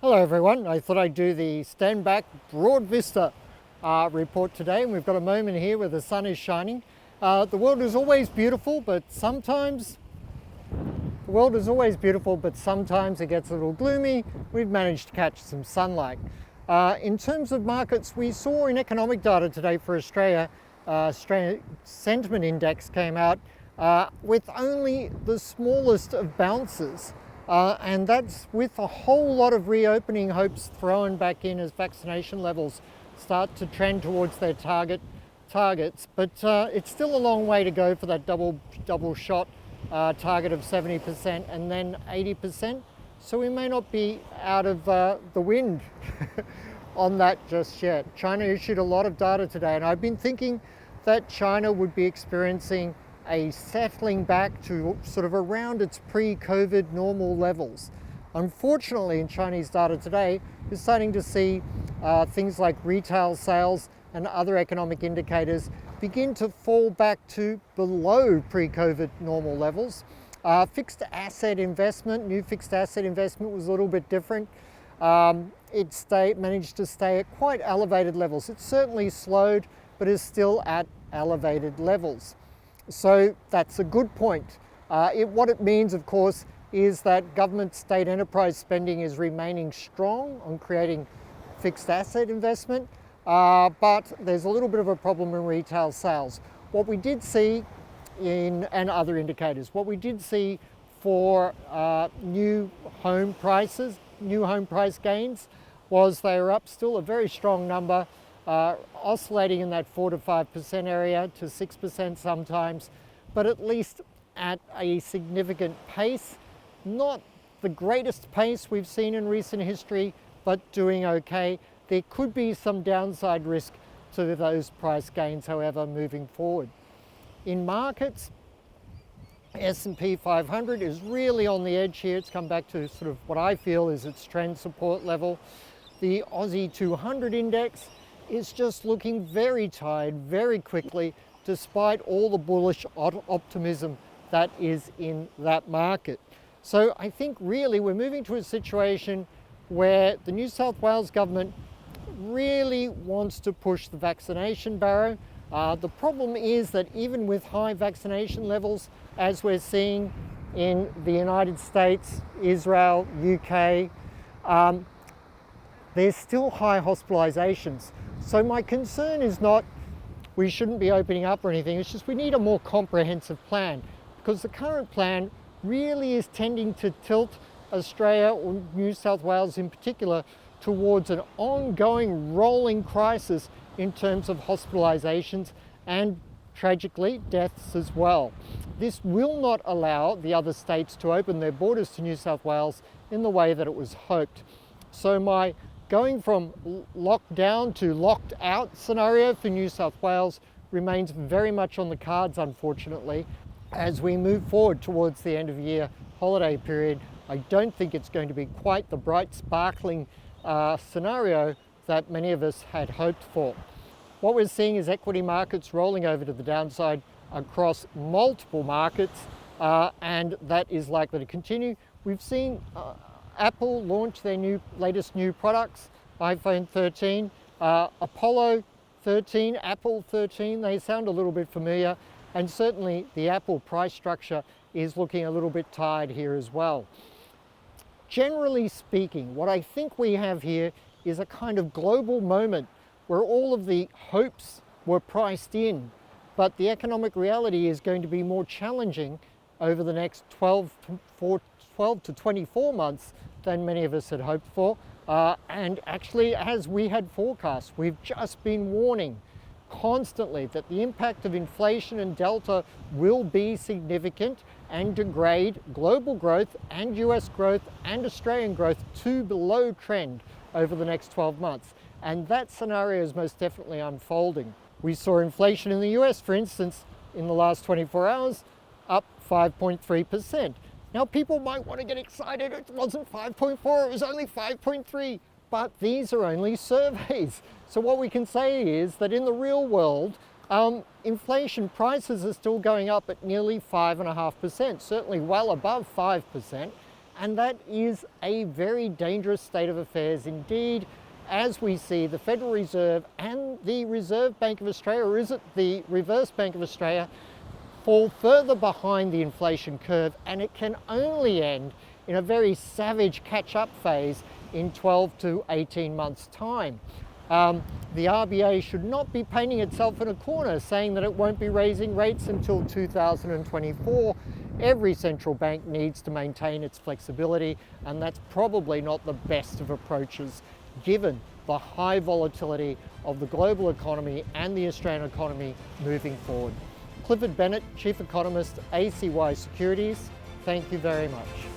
Hello everyone, I thought I'd do the stand back broad vista report today, and we've got a moment here where the sun is shining. The world is always beautiful, but sometimes it gets a little gloomy. We've managed to catch some sunlight. In terms of markets, we saw in economic data today for Australia, Australian Sentiment Index came out with only the smallest of bounces. And that's with a whole lot of reopening hopes thrown back in as vaccination levels start to trend towards their targets. But it's still a long way to go for that double shot target of 70% and then 80%. So we may not be out of the wind on that just yet. China issued a lot of data today, and I've been thinking that China would be experiencing a settling back to sort of around its pre-COVID normal levels. Unfortunately, in Chinese data today, we're starting to see things like retail sales and other economic indicators begin to fall back to below pre-COVID normal levels. Fixed asset investment, new fixed asset investment was a little bit different. It managed to stay at quite elevated levels. It's certainly slowed, but is still at elevated levels. So that's a good point. What it means, of course, is that government state enterprise spending is remaining strong on creating fixed asset investment, but there's a little bit of a problem in retail sales. What we did see and other indicators, what we did see for new home price gains was they were up still a very strong number, oscillating in that 4 to 5% area to 6% sometimes, but at least at a significant pace. Not the greatest pace we've seen in recent history, but doing okay. There could be some downside risk to those price gains, however, moving forward. In markets, S&P 500 is really on the edge here. It's come back to sort of what I feel is its trend support level. The Aussie 200 index is just looking very tired very quickly, despite all the bullish optimism that is in that market. So I think really we're moving to a situation where the New South Wales government really wants to push the vaccination barrow. The problem is that even with high vaccination levels, as we're seeing in the United States, Israel, UK, there's still high hospitalizations. So my concern is not we shouldn't be opening up or anything, it's just we need a more comprehensive plan, because the current plan really is tending to tilt Australia, or New South Wales in particular, towards an ongoing rolling crisis in terms of hospitalizations and, tragically, deaths as well. This will not allow the other states to open their borders to New South Wales in the way that it was hoped. So my going from locked down to locked out scenario for New South Wales remains very much on the cards, unfortunately. As we move forward towards the end of year holiday period, I don't think it's going to be quite the bright, sparkling scenario that many of us had hoped for. What we're seeing is equity markets rolling over to the downside across multiple markets, and that is likely to continue. We've seen Apple launch their latest new products, iPhone 13, Apollo 13, Apple 13, they sound a little bit familiar, and certainly the Apple price structure is looking a little bit tired here as well. Generally speaking, what I think we have here is a kind of global moment where all of the hopes were priced in, but the economic reality is going to be more challenging over the next 12 to 24 months than many of us had hoped for. And actually, as we had forecast, we've just been warning constantly that the impact of inflation and Delta will be significant and degrade global growth and US growth and Australian growth to below trend over the next 12 months. And that scenario is most definitely unfolding. We saw inflation in the US, for instance, in the last 24 hours, up 5.3%. Now, people might want to get excited. It wasn't 5.4, it was only 5.3. But these are only surveys. So what we can say is that in the real world, inflation prices are still going up at nearly 5.5%, certainly well above 5%. And that is a very dangerous state of affairs indeed, as we see the Federal Reserve and the Reserve Bank of Australia, or is it the Reverse Bank of Australia, fall further behind the inflation curve, and it can only end in a very savage catch-up phase in 12 to 18 months' time. The RBA should not be painting itself in a corner saying that it won't be raising rates until 2024. Every central bank needs to maintain its flexibility, and that's probably not the best of approaches given the high volatility of the global economy and the Australian economy moving forward. Clifford Bennett, Chief Economist, ACY Securities, thank you very much.